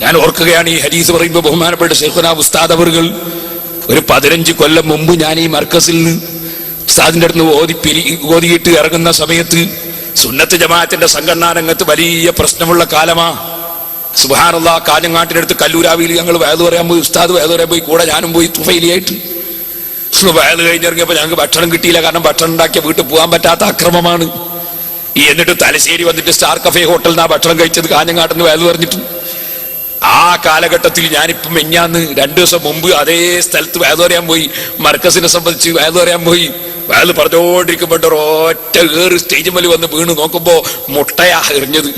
ഞാൻ ഓർക്കുകയാണ് ഈ ഹദീസ് പറയുമ്പോൾ ബഹുമാനപ്പെട്ട ശൈഖുനാ ഉസ്താദ് അവർകൾ ഒരു 15 കൊല്ലം മുമ്പ് ഞാൻ ഈ മർക്കസിൽ നിന്ന് ഉസ്താദിന്റെ അടുത്ത് ഓതിയിട്ട് ഇറങ്ങുന്ന സമയത്ത് സുന്നത്ത് ജമാഅത്തിന്റെ സംഘടനാ രംഗത്ത് വലിയ പ്രശ്നമുള്ള കാലമാ. സുബ്ഹാനല്ലാഹ്, കാഞ്ഞങ്ങാട്ടിനടുത്ത് കല്ലൂരാവിയിൽ ഞങ്ങൾ വയലു പറയാൻ പോയി. ഉസ്താദ് വയലു പറയാൻ പോയി, കൂടെ ഞാനും പോയി തുഫൈലിയായിട്ട്. വയലു കഴിഞ്ഞിറങ്ങിയപ്പോൾ ഞങ്ങൾക്ക് ഭക്ഷണം കിട്ടിയില്ല. കാരണം ഭക്ഷണം ഉണ്ടാക്കിയ വീട്ടിൽ പോകാൻ പറ്റാത്ത അക്രമമാണ്. എന്നിട്ട് തലശ്ശേരി വന്നിട്ട് സ്റ്റാർ കഫേ ഹോട്ടലിൽ നിന്നാ ഭക്ഷണം കഴിച്ചത്, കാഞ്ഞങ്ങാട്ടെന്ന് വയലു പറഞ്ഞിട്ട്. ആ കാലഘട്ടത്തിൽ ഞാനിപ്പം മെഞ്ഞാന്ന് 2 ദിവസം മുമ്പ് അതേ സ്ഥലത്ത് വയലു പറയാൻ പോയി. മർക്കസിനെ സംബന്ധിച്ച് വയലു പറയാൻ പോയി. വയലു പറഞ്ഞോണ്ടിരിക്കുമ്പോൾ ഒറ്റ ഏറ് സ്റ്റേജ് മേൽ വന്ന് വീണ് നോക്കുമ്പോ മുട്ടയാ എറിഞ്ഞത്.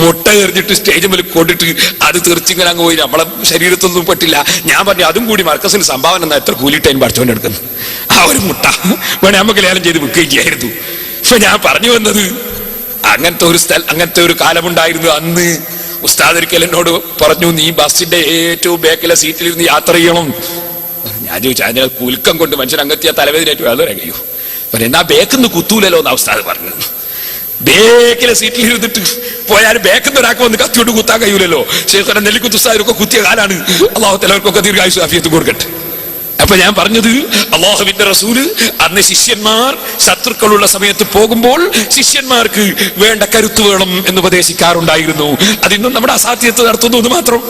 മുട്ട എറിഞ്ഞിട്ട് സ്റ്റേജ് മേൽ കൊണ്ടിട്ട് അത് തീർച്ചിങ്ങനെ അങ്ങ് പോയി. നമ്മളെ ശരീരത്തൊന്നും പെട്ടില്ല. ഞാൻ പറഞ്ഞു, അതും കൂടി മർക്കസിന് സംഭാവന എന്നാ എത്ര കൂലിട്ടതിന് പഠിച്ചോണ്ട് എടുക്കുന്നു. ആ ഒരു മുട്ട വേണേ നമുക്ക് ലേലം ചെയ്ത് വിൽക്കുകയും ചെയ്യായിരുന്നു. ഇപ്പൊ ഞാൻ പറഞ്ഞു വന്നത്, അങ്ങനത്തെ ഒരു കാലമുണ്ടായിരുന്നു. അന്ന് ഉസ്താദ് ഒരിക്കൽ എന്നോട് പറഞ്ഞു, നീ ബസ്സിന്റെ ഏറ്റവും ബാക്കിലെ സീറ്റിലിരുന്ന് യാത്ര ചെയ്യണം. ഞാൻ ചോദിച്ചു, അതിനെ കുലുക്കം കൊണ്ട് മനുഷ്യൻ അങ്ങെത്തിയ തലവേദനയായിട്ട് വേദന കഴിയൂ. എന്നാ ബേക്കിന്ന് കുത്തൂലല്ലോ എന്നാ ഉസ്താദ് പറഞ്ഞു. ബേക്കിലെ സീറ്റിൽ ഇരുന്നിട്ട് പോയാലും ബേക്കിന്ന് ഒരാൾക്ക് വന്ന് കത്തിയോട്ട് കുത്താൻ കഴിയൂലല്ലോ. ശേഖരൻ നെല്ലിക്കുത്ത് ഉസ്താദിനൊക്കെ കുത്തിയ കാലാണ്. അള്ളാഹു തലവർക്കൊക്കെ ദീർഘായുസ്സും ആഫിയത്തും കൊടുക്കട്ടെ. അപ്പൊ ഞാൻ പറഞ്ഞത്, അള്ളാഹുവിന്റെ റസൂല് അന്ന് ശിഷ്യന്മാർ ശത്രുക്കളുള്ള സമയത്ത് പോകുമ്പോൾ ശിഷ്യന്മാർക്ക് വേണ്ട കരുത്ത് വേണം എന്ന് ഉപദേശിക്കാറുണ്ടായിരുന്നു. അതിന്നും നമ്മുടെ അസാധ്യത നടത്തുന്നു എന്ന് മാത്രം.